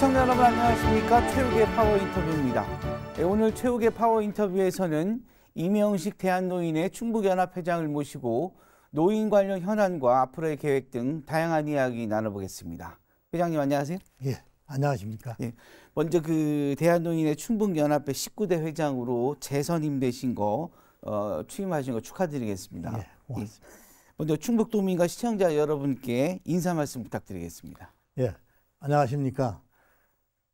시청자 여러분 안녕하십니까. 최욱의 파워 인터뷰입니다. 오늘 최욱의 파워 인터뷰에서는 이명식 대한노인의 충북연합회장을 모시고 노인 관련 현안과 앞으로의 계획 등 다양한 이야기 나눠보겠습니다. 회장님 안녕하세요. 예, 안녕하십니까. 예, 먼저 그 대한노인의 충북연합회 19대 회장으로 재선임되신 거 취임하신 거 축하드리겠습니다. 예, 고맙습니다. 먼저 충북도민과 시청자 여러분께 인사 말씀 부탁드리겠습니다. 예, 안녕하십니까.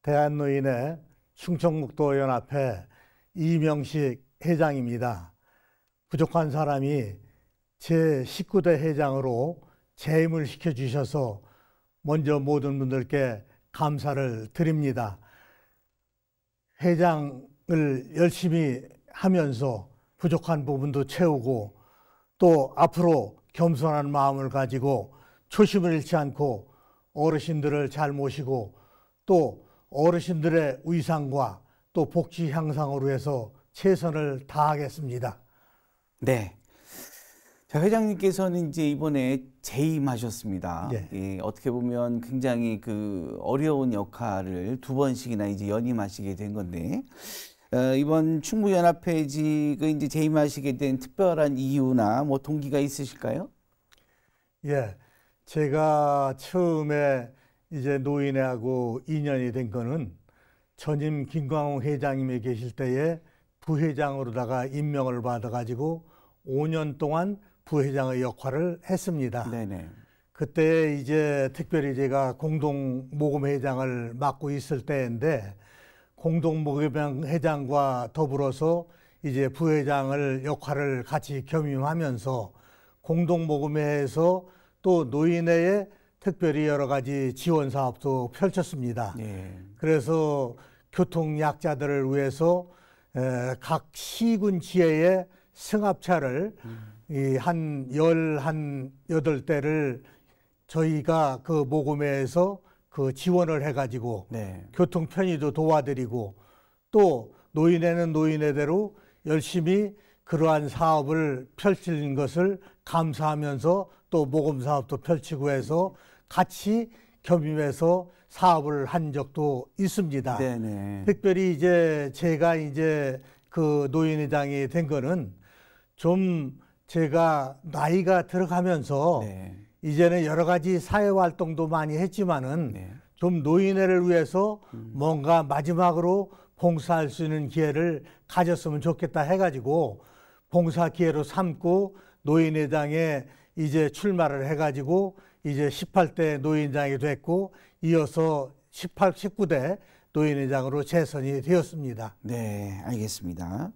대한노인의 충청북도연합회 이명식 회장입니다. 부족한 사람이 제 19대 회장으로 재임을 시켜주셔서 먼저 모든 분들께 감사를 드립니다. 회장을 열심히 하면서 부족한 부분도 채우고 또 앞으로 겸손한 마음을 가지고 초심을 잃지 않고 어르신들을 잘 모시고 또 어르신들의 위상과 또 복지 향상으로 해서 최선을 다하겠습니다. 네. 자, 회장님께서는 이제 이번에 재임하셨습니다. 예. 예, 어떻게 보면 굉장히 그 어려운 역할을 두 번씩이나 이제 연임하시게 된 건데, 이번 충북연합회직을 이제 재임하시게 된 특별한 이유나 뭐 동기가 있으실까요? 예, 제가 처음에 이제 노인회하고 인연이 된 거는 전임 김광웅 회장님이 계실 때에 부회장으로다가 임명을 받아가지고 5년 동안 부회장의 역할을 했습니다. 네네. 그때 이제 특별히 제가 공동모금회장을 맡고 있을 때인데 공동모금회장과 더불어서 이제 부회장을 역할을 같이 겸임하면서 공동모금회에서 또 노인회에 특별히 여러 가지 지원 사업도 펼쳤습니다. 예. 그래서 교통약자들을 위해서 각 시군 지회에 승합차를 한 18대를 저희가 그 모금회에서 그 지원을 해가지고 네. 교통 편의도 도와드리고 또 노인회는 노인회대로 열심히 그러한 사업을 펼치는 것을 감사하면서 또 모금 사업도 펼치고 해서 같이 겸임해서 사업을 한 적도 있습니다. 네네. 특별히 이제 제가 이제 그 노인회장이 된 거는 좀 제가 나이가 들어가면서 네. 이제는 여러 가지 사회 활동도 많이 했지만은 네. 좀 노인회를 위해서 뭔가 마지막으로 봉사할 수 있는 기회를 가졌으면 좋겠다 해가지고 봉사 기회로 삼고 노인회장에 이제 출마를 해가지고 이제 18대 노인회장이 됐고 이어서 19대 노인회장으로 재선이 되었습니다. 네, 알겠습니다.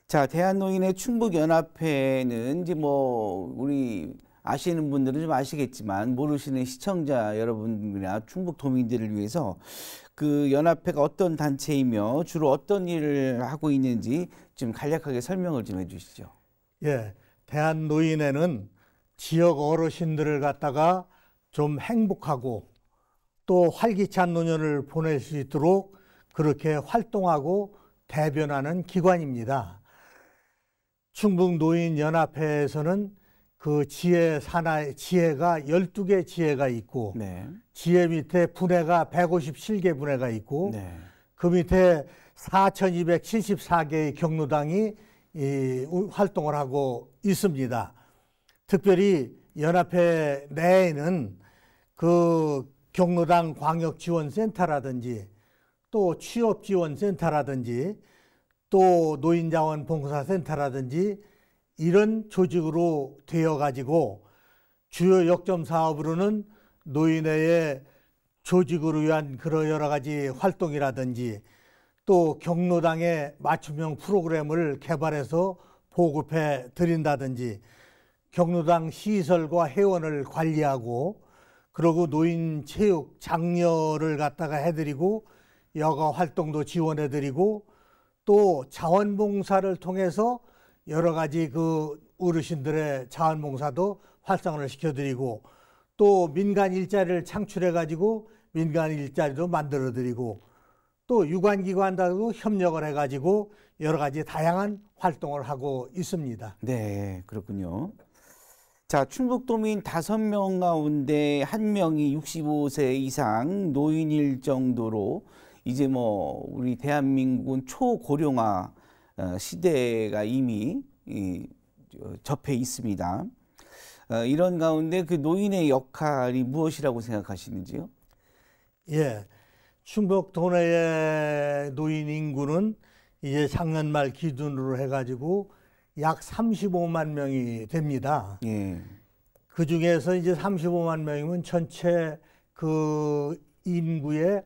자, 대한노인의 충북연합회는 이제 뭐 우리 아시는 분들은 좀 아시겠지만 모르시는 시청자 여러분이나 충북도민들을 위해서 그 연합회가 어떤 단체이며 주로 어떤 일을 하고 있는지 좀 간략하게 설명을 좀 해주시죠. 예, 대한노인회는 지역 어르신들을 갖다가 좀 행복하고 또 활기찬 노년을 보낼 수 있도록 그렇게 활동하고 대변하는 기관입니다. 충북노인연합회에서는 그 지회 지회가 12개 지회가 있고 네. 지회 밑에 분회가 157개 분회가 있고 네. 그 밑에 4,274개의 경로당이 활동을 하고 있습니다. 특별히 연합회 내에는 그 경로당 광역지원센터라든지 또 취업지원센터라든지 또 노인자원봉사센터라든지 이런 조직으로 되어가지고 주요 역점 사업으로는 노인회의 조직을 위한 그런 여러 가지 활동이라든지 또 경로당의 맞춤형 프로그램을 개발해서 보급해 드린다든지 경로당 시설과 회원을 관리하고 그리고 노인 체육 장려를 갖다가 해드리고 여가 활동도 지원해드리고 또 자원봉사를 통해서 여러 가지 그 어르신들의 자원봉사도 활성화를 시켜드리고 또 민간 일자리를 창출해가지고 민간 일자리도 만들어드리고 또 유관기관들하고 협력을 해가지고 여러 가지 다양한 활동을 하고 있습니다. 네, 그렇군요. 자, 충북도민 5명 가운데 1명이 65세 이상 노인일 정도로 이제 뭐 우리 대한민국은 초고령화 시대가 이미 접해 있습니다. 이런 가운데 그 노인의 역할이 무엇이라고 생각하시는지요? 예, 충북도 내의 노인 인구는 이제 작년 말 기준으로 해가지고 약 35만 명이 됩니다. 예. 그 중에서 이제 35만 명이면 전체 그 인구의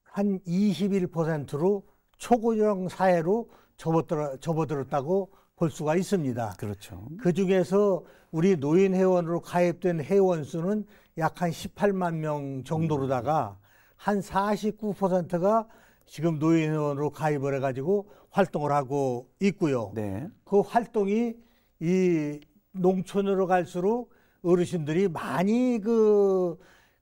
한 21%로 초고령 사회로 접어들었다고 볼 수가 있습니다. 그렇죠. 그 중에서 우리 노인 회원으로 가입된 회원 수는 약 한 18만 명 정도로다가 한 49%가 지금 노인 회원으로 가입을 해가지고 활동을 하고 있고요. 네. 그 활동이 이 농촌으로 갈수록 어르신들이 많이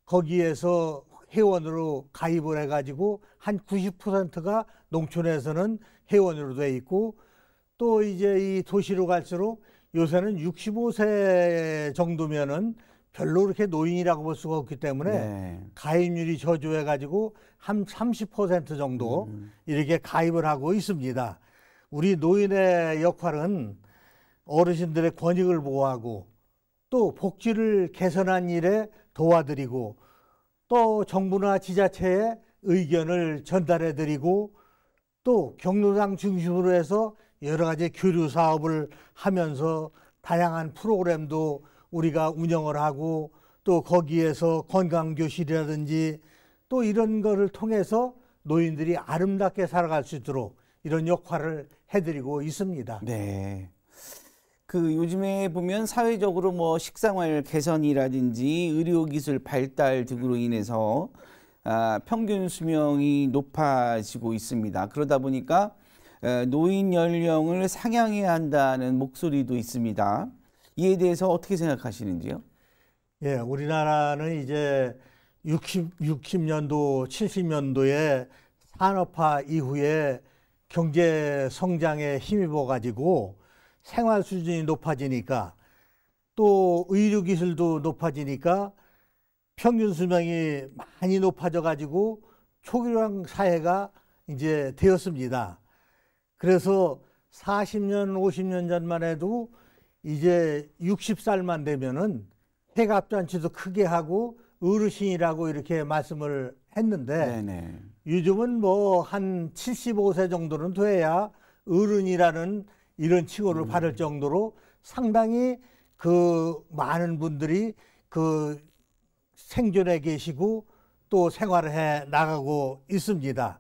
거기에서 회원으로 가입을 해가지고 한 90%가 농촌에서는 회원으로 돼 있고, 또 이제 이 도시로 갈수록 요새는 65세 정도면은 별로 그렇게 노인이라고 볼 수가 없기 때문에 네. 가입률이 저조해가지고 한 30% 정도 이렇게 가입을 하고 있습니다. 우리 노인의 역할은 어르신들의 권익을 보호하고 또 복지를 개선한 일에 도와드리고 또 정부나 지자체에 의견을 전달해드리고 또 경로당 중심으로 해서 여러 가지 교류 사업을 하면서 다양한 프로그램도 우리가 운영을 하고 또 거기에서 건강교실이라든지 또 이런 거를 통해서 노인들이 아름답게 살아갈 수 있도록 이런 역할을 해드리고 있습니다. 네. 그 요즘에 보면 사회적으로 뭐 식생활 개선이라든지 의료기술 발달 등으로 인해서 평균 수명이 높아지고 있습니다. 그러다 보니까 노인 연령을 상향해야 한다는 목소리도 있습니다. 이에 대해서 어떻게 생각하시는지요? 예, 우리나라는 이제 60년도, 70년도에 산업화 이후에 경제 성장에 힘입어 가지고 생활 수준이 높아지니까 또 의료 기술도 높아지니까 평균 수명이 많이 높아져 가지고 초고령 사회가 이제 되었습니다. 그래서 40년, 50년 전만 해도 이제 60살만 되면은 회갑잔치도 크게 하고 어르신이라고 이렇게 말씀을 했는데 네네. 요즘은 뭐 한 75세 정도는 돼야 어른이라는 이런 칭호를 받을 정도로 상당히 그 많은 분들이 그 생존해 계시고 또 생활을 해 나가고 있습니다.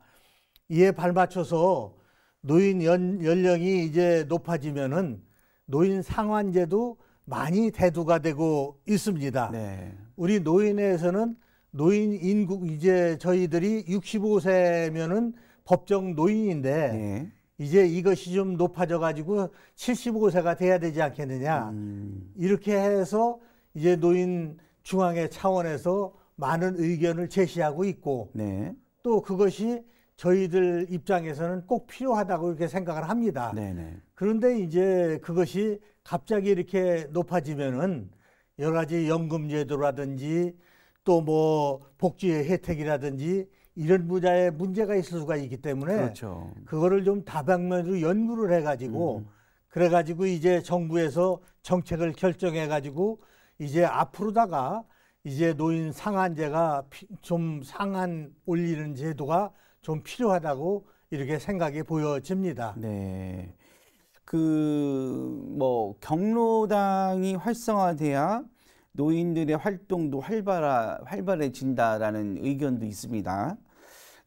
이에 발맞춰서 노인 연령이 이제 높아지면은 노인 상환제도 많이 대두가 되고 있습니다. 네. 우리 노인회에서는 노인 인구 이제 저희들이 65세면은 법정 노인인데 네. 이제 이것이 좀 높아져 가지고 75세가 돼야 되지 않겠느냐. 이렇게 해서 이제 노인 중앙회 차원에서 많은 의견을 제시하고 있고 네. 또 그것이 저희들 입장에서는 꼭 필요하다고 이렇게 생각을 합니다. 네네. 그런데 이제 그것이 갑자기 이렇게 높아지면은 여러 가지 연금제도라든지 또 뭐 복지 혜택이라든지 이런 분야에 문제가 있을 수가 있기 때문에 그렇죠. 그거를 좀 다방면으로 연구를 해가지고 그래가지고 이제 정부에서 정책을 결정해가지고 이제 앞으로다가 이제 노인 상한제가 좀 상한 올리는 제도가 좀 필요하다고 이렇게 생각이 보여집니다. 네. 뭐 경로당이 활성화돼야 노인들의 활동도 활발해진다라는 의견도 있습니다.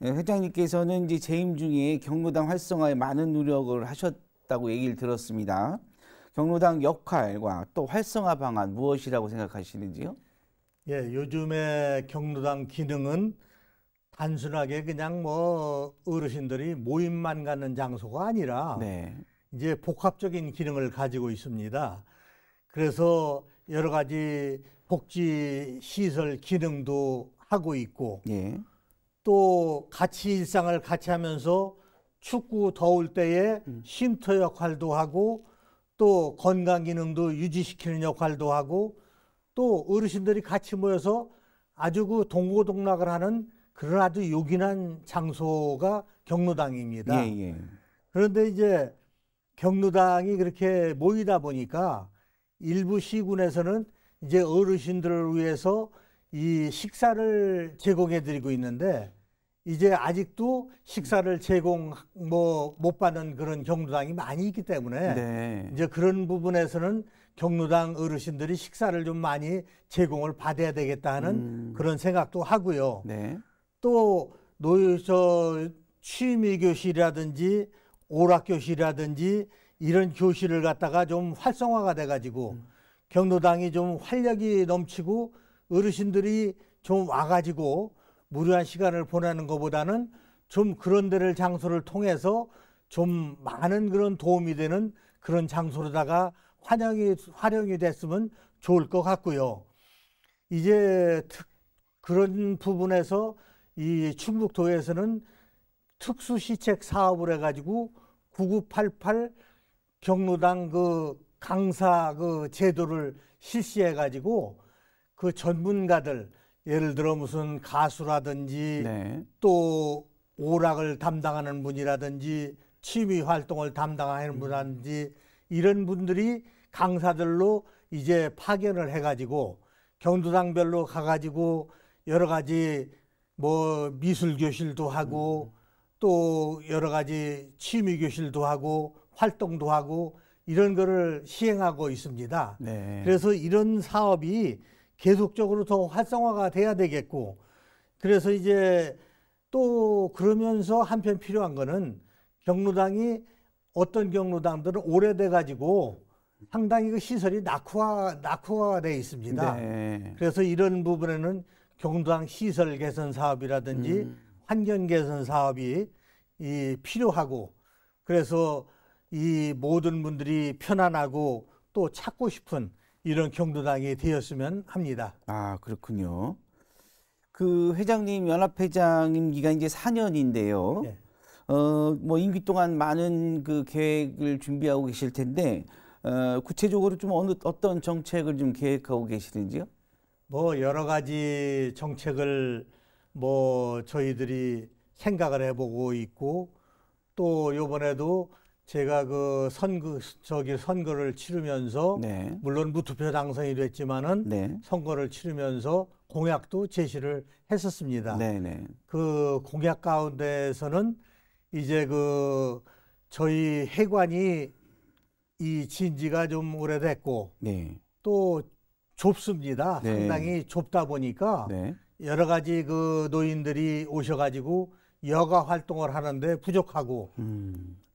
회장님께서는 이제 재임 중에 경로당 활성화에 많은 노력을 하셨다고 얘기를 들었습니다. 경로당 역할과 또 활성화 방안 무엇이라고 생각하시는지요? 예, 요즘에 경로당 기능은 단순하게 그냥 뭐 어르신들이 모임만 갖는 장소가 아니라 네. 이제 복합적인 기능을 가지고 있습니다. 그래서 여러 가지 복지 시설 기능도 하고 있고 예. 또 같이 일상을 같이 하면서 춥고 더울 때에 쉼터 역할도 하고 또 건강 기능도 유지시키는 역할도 하고 또 어르신들이 같이 모여서 아주 그 동고동락을 하는 그런 아주 요긴한 장소가 경로당입니다. 예, 예. 그런데 이제 경로당이 그렇게 모이다 보니까 일부 시군에서는 이제 어르신들을 위해서 이 식사를 제공해 드리고 있는데 이제 아직도 식사를 제공 못 받는 그런 경로당이 많이 있기 때문에 네. 이제 그런 부분에서는 경로당 어르신들이 식사를 좀 많이 제공을 받아야 되겠다 하는 그런 생각도 하고요. 네. 또 취미 교실이라든지 오락 교실이라든지 이런 교실을 갖다가 좀 활성화가 돼 가지고 경로당이 좀 활력이 넘치고 어르신들이 좀 와가지고 무료한 시간을 보내는 것보다는 좀 그런 데를 장소를 통해서 좀 많은 그런 도움이 되는 그런 장소로다가 활용이 됐으면 좋을 것 같고요. 이제 그런 부분에서 이 충북도에서는 특수시책 사업을 해가지고 9988 경로당 그 강사 그 제도를 실시해가지고 그 전문가들 예를 들어 무슨 가수라든지 네. 또 오락을 담당하는 분이라든지 취미 활동을 담당하는 분이라든지 이런 분들이 강사들로 이제 파견을 해가지고 경로당별로 가가지고 여러 가지 뭐 미술 교실도 하고 또 여러 가지 취미 교실도 하고 활동도 하고 이런 거를 시행하고 있습니다. 네. 그래서 이런 사업이 계속적으로 더 활성화가 돼야 되겠고 그래서 이제 또 그러면서 한편 필요한 거는 경로당이 어떤 경로당들은 오래돼 가지고 상당히 그 시설이 낙후가 돼 있습니다. 네. 그래서 이런 부분에는 경로당 시설 개선 사업이라든지 환경 개선 사업이 필요하고 그래서 이 모든 분들이 편안하고 또 찾고 싶은 이런 경로당이 되었으면 합니다. 아, 그렇군요. 그 회장님, 연합회장님 기간 이제 4년인데요. 네. 뭐 임기 동안 많은 그 계획을 준비하고 계실 텐데, 구체적으로 좀 어떤 정책을 좀 계획하고 계시는지요? 뭐 여러 가지 정책을 뭐 저희들이 생각을 해보고 있고 또 요번에도 제가 그 선거를 치르면서 네. 물론 무투표 당선이 됐지만은 네. 선거를 치르면서 공약도 제시를 했었습니다. 네, 네. 그 공약 가운데서는 이제 그 저희 해관이 이 진지가 좀 오래됐고 네. 또 좁습니다. 네. 상당히 좁다 보니까 네. 여러 가지 그 노인들이 오셔가지고 여가 활동을 하는데 부족하고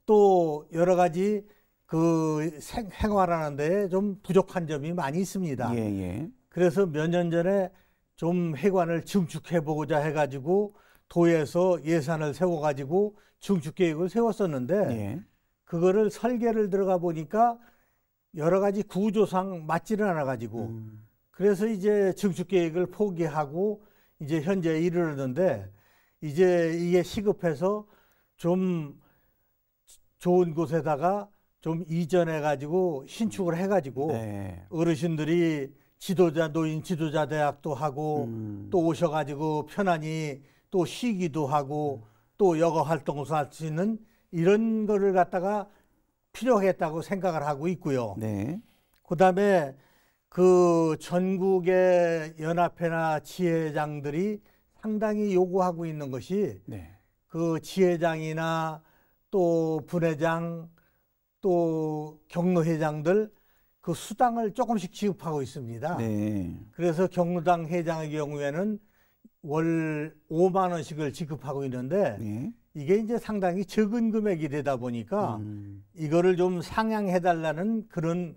또 여러 가지 그 생활하는데 좀 부족한 점이 많이 있습니다. 예, 예. 그래서 몇 년 전에 좀 해관을 증축해 보고자 해가지고 도에서 예산을 세워가지고 증축 계획을 세웠었는데 예. 그거를 설계를 들어가 보니까 여러 가지 구조상 맞지를 않아가지고 그래서 이제 증축 계획을 포기하고 이제 현재 이르렀는데 이제 이게 시급해서 좀 좋은 곳에다가 좀 이전해 가지고 신축을 해 가지고 네. 어르신들이 노인 지도자 대학도 하고 또 오셔 가지고 편안히 또 쉬기도 하고 또 여가 활동을 할 수 있는 이런 거를 갖다가 필요하겠다고 생각을 하고 있고요. 네. 그다음에 그 전국의 연합회나 지회장들이 상당히 요구하고 있는 것이 네. 그 지회장이나 또 분회장 또 경로회장들 그 수당을 조금씩 지급하고 있습니다. 네. 그래서 경로당 회장의 경우에는 월 5만 원씩을 지급하고 있는데 네. 이게 이제 상당히 적은 금액이 되다 보니까 이거를 좀 상향해 달라는 그런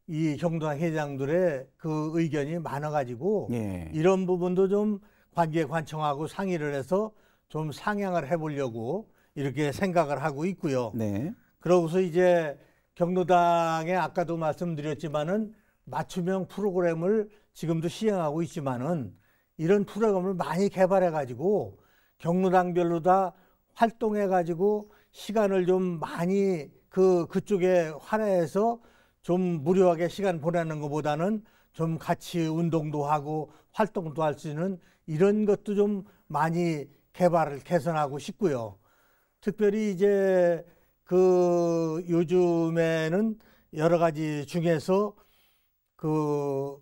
이 경로당 회장들의 그 의견이 많아가지고 예. 이런 부분도 좀 관계관청하고 상의를 해서 좀 상향을 해보려고 이렇게 생각을 하고 있고요. 네. 그러고서 이제 경로당에 아까도 말씀드렸지만은 맞춤형 프로그램을 지금도 시행하고 있지만은 이런 프로그램을 많이 개발해 가지고 경로당별로 다 활동해 가지고 시간을 좀 많이 그쪽에 할애해서 좀 무료하게 시간 보내는 것보다는 좀 같이 운동도 하고 활동도 할 수 있는 이런 것도 좀 많이 개선하고 싶고요. 특별히 이제 그 요즘에는 여러 가지 중에서 그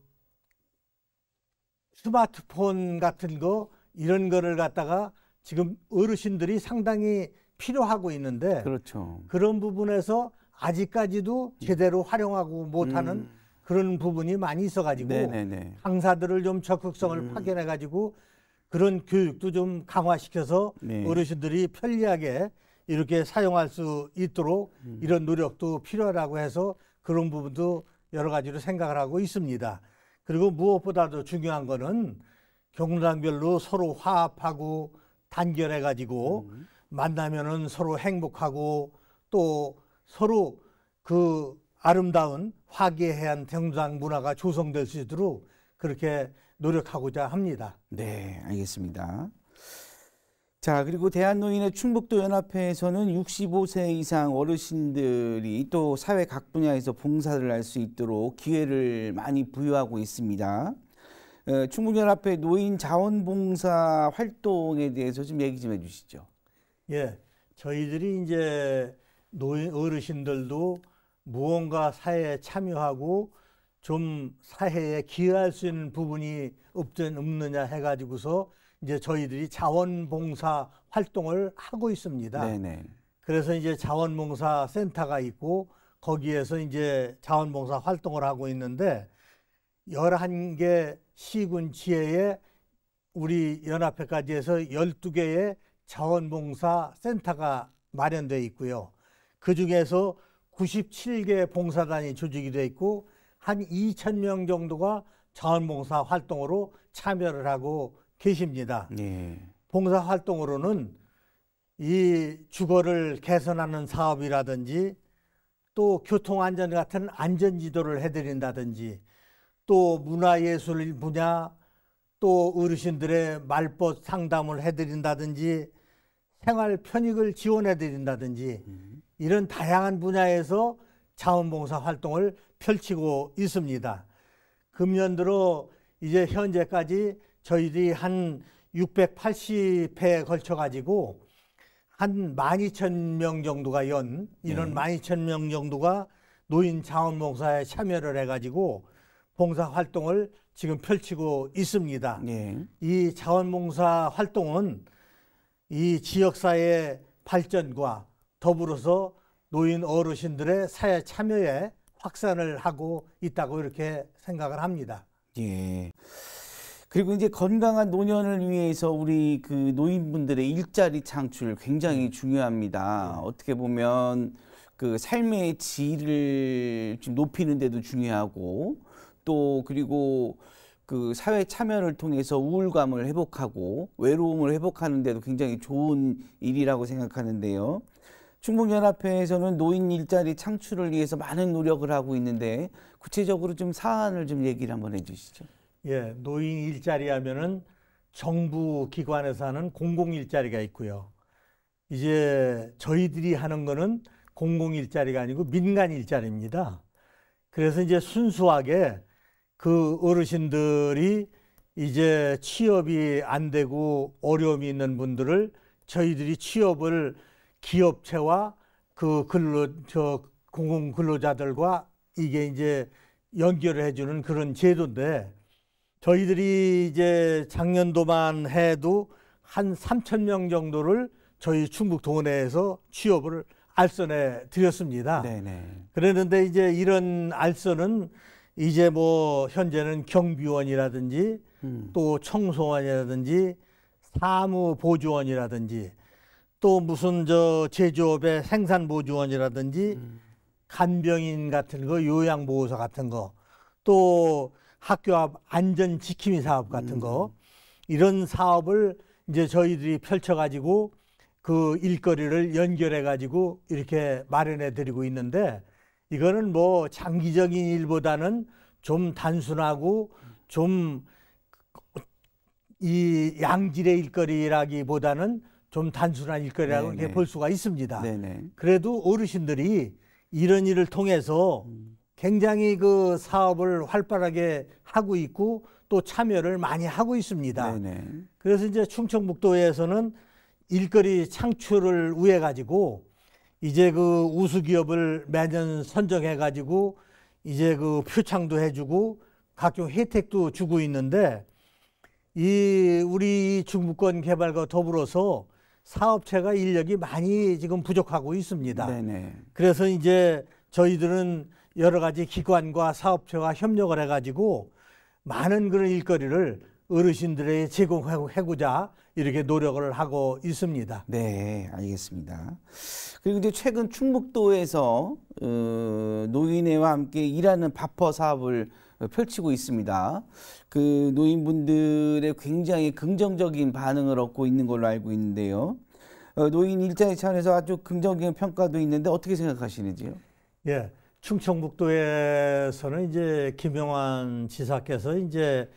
스마트폰 같은 거 이런 거를 갖다가 지금 어르신들이 상당히 필요하고 있는데 그렇죠. 그런 부분에서 아직까지도 제대로 활용하고 못하는 그런 부분이 많이 있어가지고 네네네. 강사들을 좀 적극성을 파견해가지고 그런 교육도 좀 강화시켜서 네. 어르신들이 편리하게 이렇게 사용할 수 있도록 이런 노력도 필요하다고 해서 그런 부분도 여러 가지로 생각을 하고 있습니다. 그리고 무엇보다도 중요한 거는 경로당별로 서로 화합하고 단결해가지고 만나면은 서로 행복하고 또 서로 그 아름다운 화기애애한 경로당 문화가 조성될 수 있도록 그렇게 노력하고자 합니다. 네, 알겠습니다. 자, 그리고 대한노인의 충북도 연합회에서는 65세 이상 어르신들이 또 사회 각 분야에서 봉사를 할 수 있도록 기회를 많이 부여하고 있습니다. 충북연합회 노인 자원봉사 활동에 대해서 좀 얘기 좀 해주시죠. 예, 저희들이 이제 노인 어르신들도 무언가 사회에 참여하고 좀 사회에 기여할 수 있는 부분이 없느냐 해가지고서 이제 저희들이 자원봉사 활동을 하고 있습니다. 네네. 그래서 이제 자원봉사 센터가 있고 거기에서 이제 자원봉사 활동을 하고 있는데 11개 시군 지회에 우리 연합회까지 해서 12개의 자원봉사 센터가 마련되어 있고요. 그 중에서 97개 봉사단이 조직이 되어 있고 한 2,000명 정도가 자원봉사 활동으로 참여를 하고 계십니다. 네. 봉사 활동으로는 이 주거를 개선하는 사업이라든지 또 교통안전 같은 안전지도를 해드린다든지 또 문화예술 분야 또 어르신들의 말벗 상담을 해드린다든지 생활 편익을 지원해드린다든지 이런 다양한 분야에서 자원봉사 활동을 펼치고 있습니다. 금년 들어 이제 현재까지 저희들이 한 680회에 걸쳐 가지고 한 12,000명 정도가 이런 12,000명 정도가 노인 자원봉사에 참여를 해가지고 봉사 활동을 지금 펼치고 있습니다. 네. 이 자원봉사 활동은 이 지역사회 발전과 더불어서 노인 어르신들의 사회 참여에 확산을 하고 있다고 이렇게 생각을 합니다. 예. 그리고 이제 건강한 노년을 위해서 우리 그 노인분들의 일자리 창출 굉장히 중요합니다. 어떻게 보면 그 삶의 질을 좀 높이는 데도 중요하고 또 그리고 그 사회 참여를 통해서 우울감을 회복하고 외로움을 회복하는 데도 굉장히 좋은 일이라고 생각하는데요. 충북연합회에서는 노인 일자리 창출을 위해서 많은 노력을 하고 있는데 구체적으로 좀 사안을 좀 얘기를 한번 해주시죠. 예, 노인 일자리 하면은 정부 기관에서 하는 공공 일자리가 있고요. 이제 저희들이 하는 거는 공공 일자리가 아니고 민간 일자리입니다. 그래서 이제 순수하게 그 어르신들이 이제 취업이 안 되고 어려움이 있는 분들을 저희들이 취업을 기업체와 그 공공 근로자들과 이게 이제 연결을 해주는 그런 제도인데 저희들이 이제 작년도만 해도 한 3,000명 정도를 저희 충북 도내에서 취업을 알선해 드렸습니다. 네네. 그랬는데 이제 이런 알선은 이제 뭐 현재는 경비원이라든지 또 청소원이라든지 사무보조원이라든지 또 무슨 제조업의 생산보조원이라든지 간병인 같은 거, 요양보호사 같은 거, 또 학교 앞 안전지킴이 사업 같은 거 이런 사업을 이제 저희들이 펼쳐가지고 그 일거리를 연결해가지고 이렇게 마련해드리고 있는데 이거는 뭐 장기적인 일보다는 좀 단순하고 좀 이 양질의 일거리라기보다는 좀 단순한 일거리라고 이렇게 볼 수가 있습니다. 네네. 그래도 어르신들이 이런 일을 통해서 굉장히 그 사업을 활발하게 하고 있고 또 참여를 많이 하고 있습니다. 네네. 그래서 이제 충청북도에서는 일거리 창출을 위해 가지고 이제 그 우수기업을 매년 선정해 가지고 이제 그 표창도 해주고 각종 혜택도 주고 있는데 이 우리 중부권 개발과 더불어서 사업체가 인력이 많이 지금 부족하고 있습니다. 네네. 그래서 이제 저희들은 여러 가지 기관과 사업체와 협력을 해가지고 많은 그런 일거리를 어르신들에게 제공하고자 이렇게 노력을 하고 있습니다. 네, 알겠습니다. 그리고 이제 최근 충북도에서 노인회와 함께 일하는 밥퍼 사업을 펼치고 있습니다. 그 노인분들의 굉장히 긍정적인 반응을 얻고 있는 걸로 알고 있는데요. 노인 일자리 차원에서 아주 긍정적인 평가도 있는데 어떻게 생각하시는지요? 예, 충청북도에서는 이제 김영환 지사께서 이제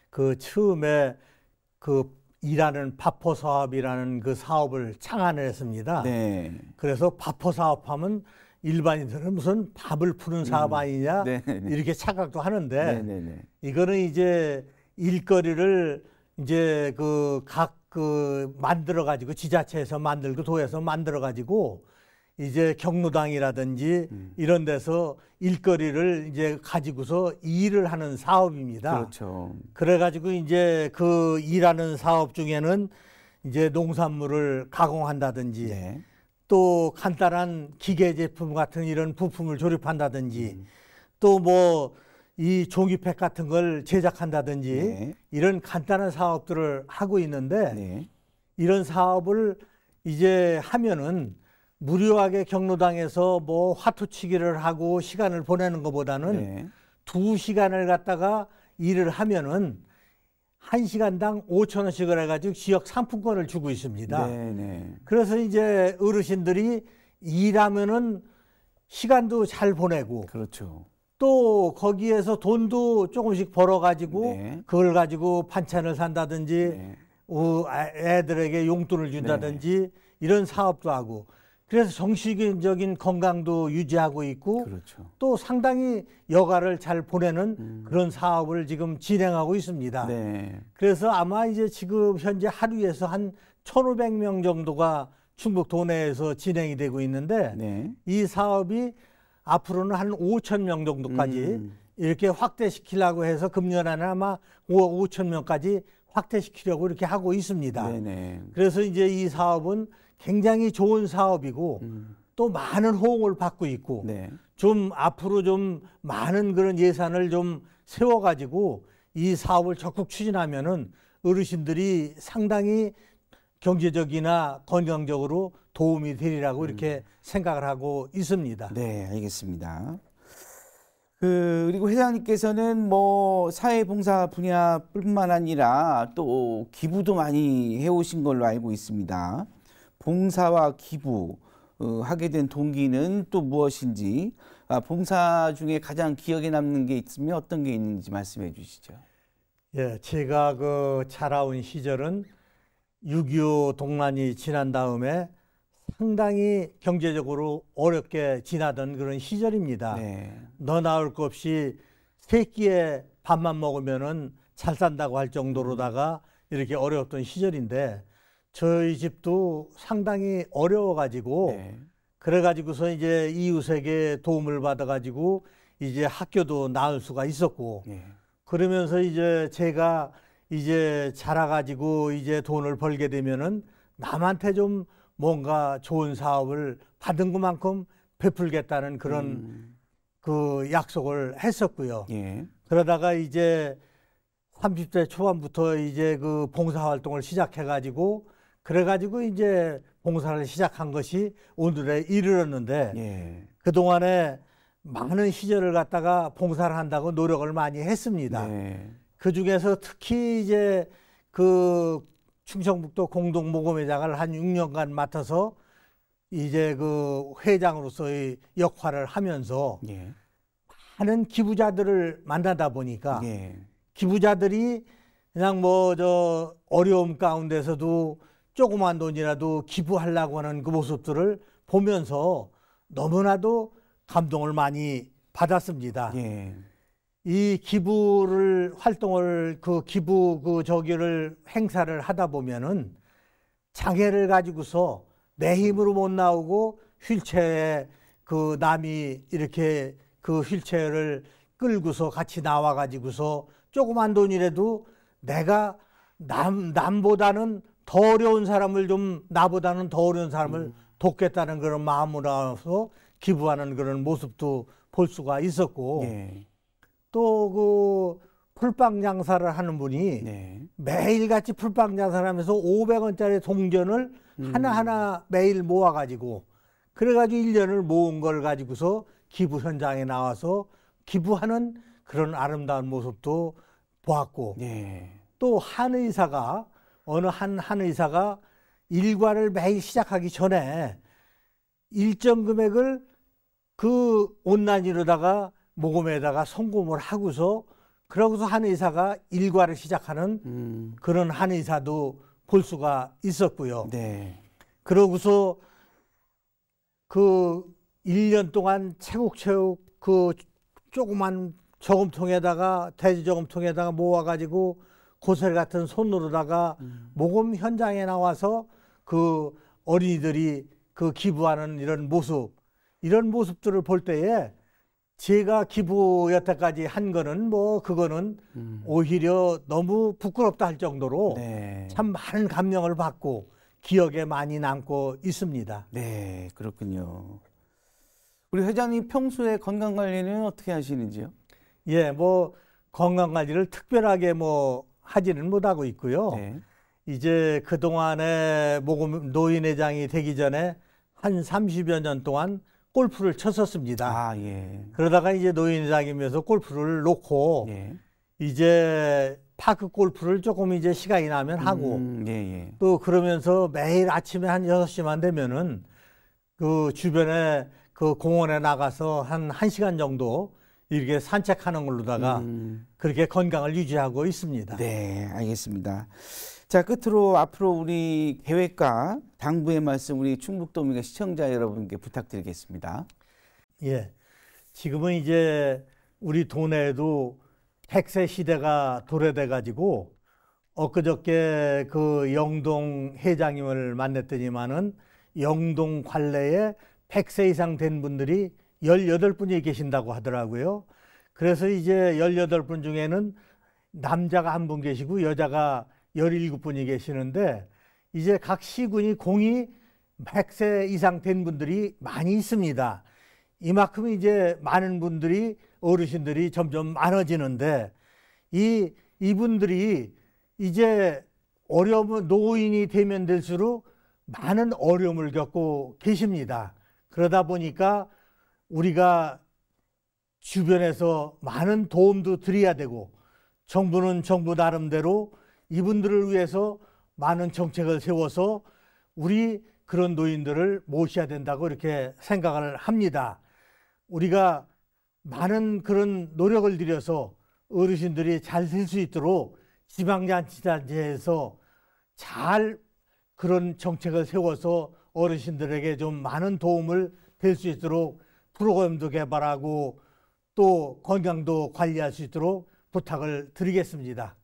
그 처음에 그 일하는 밥퍼 사업이라는 그 사업을 창안을 했습니다. 네. 그래서 밥퍼 사업하면 일반인들은 무슨 밥을 푸는 사업 아니냐 네네네. 이렇게 착각도 하는데 네네네. 이거는 이제 일거리를 이제 그 각 그 만들어 가지고 지자체에서 만들고 도에서 만들어 가지고 이제 경로당이라든지 이런 데서 일거리를 이제 가지고서 일을 하는 사업입니다. 그렇죠. 그래가지고 이제 그 일하는 사업 중에는 이제 농산물을 가공한다든지 네. 또 간단한 기계 제품 같은 이런 부품을 조립한다든지 또 뭐 이 종이팩 같은 걸 제작한다든지 네. 이런 간단한 사업들을 하고 있는데 네. 이런 사업을 이제 하면은 무료하게 경로당에서 뭐 화투치기를 하고 시간을 보내는 것보다는 네. 2시간을 갖다가 일을 하면은 1시간당 5,000원씩을 해가지고 지역 상품권을 주고 있습니다. 네네. 그래서 이제 어르신들이 일하면은 시간도 잘 보내고 그렇죠. 또 거기에서 돈도 조금씩 벌어가지고 네. 그걸 가지고 반찬을 산다든지 네. 애들에게 용돈을 준다든지 이런 사업도 하고 그래서 정신적인 건강도 유지하고 있고 그렇죠. 또 상당히 여가를 잘 보내는 그런 사업을 지금 진행하고 있습니다. 네. 그래서 아마 이제 지금 현재 하루에서 한 1,500명 정도가 충북 도내에서 진행이 되고 있는데 네. 이 사업이 앞으로는 한 5,000명 정도까지 이렇게 확대시키려고 해서 금년에는 아마 5,000명까지 확대시키려고 이렇게 하고 있습니다. 네네. 그래서 이제 이 사업은 굉장히 좋은 사업이고 또 많은 호응을 받고 있고 네. 좀 앞으로 좀 많은 그런 예산을 좀 세워가지고 이 사업을 적극 추진하면은 어르신들이 상당히 경제적이나 건강적으로 도움이 되리라고 이렇게 생각을 하고 있습니다. 네, 알겠습니다. 그리고 회장님께서는 뭐 사회봉사 분야뿐만 아니라 또 기부도 많이 해오신 걸로 알고 있습니다. 봉사와 기부 하게 된 동기는 또 무엇인지, 봉사 중에 가장 기억에 남는 게 있으면 어떤 게 있는지 말씀해 주시죠. 예, 제가 그 자라온 시절은 6.25 동란이 지난 다음에 상당히 경제적으로 어렵게 지나던 그런 시절입니다. 네. 너 나올 것 없이 세 끼에 밥만 먹으면은 잘 산다고 할 정도로다가 이렇게 어려웠던 시절인데 저희 집도 상당히 어려워가지고 네. 그래가지고서 이제 이웃에게 도움을 받아가지고 이제 학교도 나올 수가 있었고 네. 그러면서 이제 제가 이제 자라가지고 이제 돈을 벌게 되면은 남한테 좀 뭔가 좋은 사업을 받은 것만큼 베풀겠다는 그런 그 약속을 했었고요. 예. 그러다가 이제 30대 초반부터 이제 그 봉사활동을 시작해가지고 그래가지고 이제 봉사를 시작한 것이 오늘에 이르렀는데 예. 그동안에 많은 시절을 갖다가 봉사를 한다고 노력을 많이 했습니다. 네. 그 중에서 특히 이제 그 충청북도 공동모금회장을 한 6년간 맡아서 이제 그 회장으로서의 역할을 하면서 예. 많은 기부자들을 만나다 보니까 예. 기부자들이 그냥 뭐 저 어려움 가운데서도 조그만 돈이라도 기부하려고 하는 그 모습들을 보면서 너무나도 감동을 많이 받았습니다. 예. 이 기부를 활동을 그 기부 그 저기를 행사를 하다 보면은 장애를 가지고서 내 힘으로 못 나오고 휠체어에 그 남이 이렇게 그 휠체어를 끌고서 같이 나와 가지고서 조그만 돈이라도 내가 남보다는 더 어려운 사람을 좀 나보다는 더 어려운 사람을 돕겠다는 그런 마음으로서 기부하는 그런 모습도 볼 수가 있었고 예. 또 그 풀빵 장사를 하는 분이 네. 매일같이 풀빵 장사를 하면서 500원짜리 동전을 하나하나 매일 모아가지고 그래가지고 1년을 모은 걸 가지고서 기부 현장에 나와서 기부하는 그런 아름다운 모습도 보았고 예. 또 한의사가 어느 한의사가 일과를 매일 시작하기 전에 일정 금액을 그 온난이로다가 모금에다가 송금을 하고서 그러고서 한의사가 일과를 시작하는 그런 한의사도 볼 수가 있었고요. 네. 그러고서 그 1년 동안 체국체국 그 조그만 저금통에다가 돼지 저금통에다가 모아가지고 고슬 같은 손으로다가 모금 현장에 나와서 그 어린이들이 그 기부하는 이런 모습들을 볼 때에 제가 기부 여태까지 한 거는 뭐 그거는 오히려 너무 부끄럽다 할 정도로 네. 참 많은 감명을 받고 기억에 많이 남고 있습니다. 네, 그렇군요. 우리 회장님 평소에 건강 관리는 어떻게 하시는지요? 예, 뭐 건강 관리를 특별하게 뭐 하지는 못하고 있고요. 네. 이제 그동안에 모금 노인회장이 되기 전에 한 30여 년 동안 골프를 쳤었습니다. 아, 예. 그러다가 이제 노인회장이면서 골프를 놓고 예. 이제 파크 골프를 조금 이제 시간이 나면 하고 예, 예. 또 그러면서 매일 아침에 한 6시만 되면은 그 주변에 그 공원에 나가서 한 1시간 정도 이렇게 산책하는 걸로다가 그렇게 건강을 유지하고 있습니다. 네, 알겠습니다. 자, 끝으로 앞으로 우리 계획과 당부의 말씀 우리 충북도민과 시청자 여러분께 부탁드리겠습니다. 예. 지금은 이제 우리 도내에도 100세 시대가 도래돼 가지고 엊그저께 그 영동 회장님을 만났더니만은 영동 관내에 100세 이상 된 분들이 18분이 계신다고 하더라고요. 그래서 이제 18분 중에는 남자가 한 분 계시고 여자가 17분이 계시는데 이제 각 시군이 공이 100세 이상 된 분들이 많이 있습니다. 이만큼 이제 많은 분들이 어르신들이 점점 많아지는데 이분들이 이제 어려운 노인이 되면 될수록 많은 어려움을 겪고 계십니다. 그러다 보니까 우리가 주변에서 많은 도움도 드려야 되고 정부는 정부 나름대로 이분들을 위해서 많은 정책을 세워서 우리 그런 노인들을 모셔야 된다고 이렇게 생각을 합니다. 우리가 많은 그런 노력을 들여서 어르신들이 잘 살 수 있도록 지방자치단체에서 잘 그런 정책을 세워서 어르신들에게 좀 많은 도움을 될 수 있도록 프로그램도 개발하고 또 건강도 관리할 수 있도록 부탁을 드리겠습니다.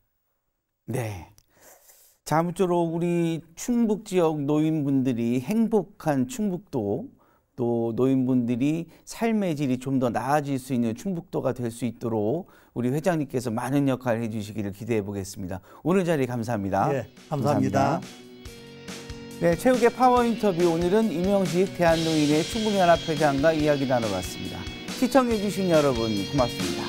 네. 자, 아무쪼록 우리 충북 지역 노인분들이 행복한 충북도, 또 노인분들이 삶의 질이 좀 더 나아질 수 있는 충북도가 될 수 있도록 우리 회장님께서 많은 역할을 해주시기를 기대해 보겠습니다. 오늘 자리 감사합니다. 네, 감사합니다. 네, 최욱의 파워 인터뷰, 오늘은 이명식 대한노인의 충북연합회장과 이야기 나눠봤습니다. 시청해 주신 여러분 고맙습니다.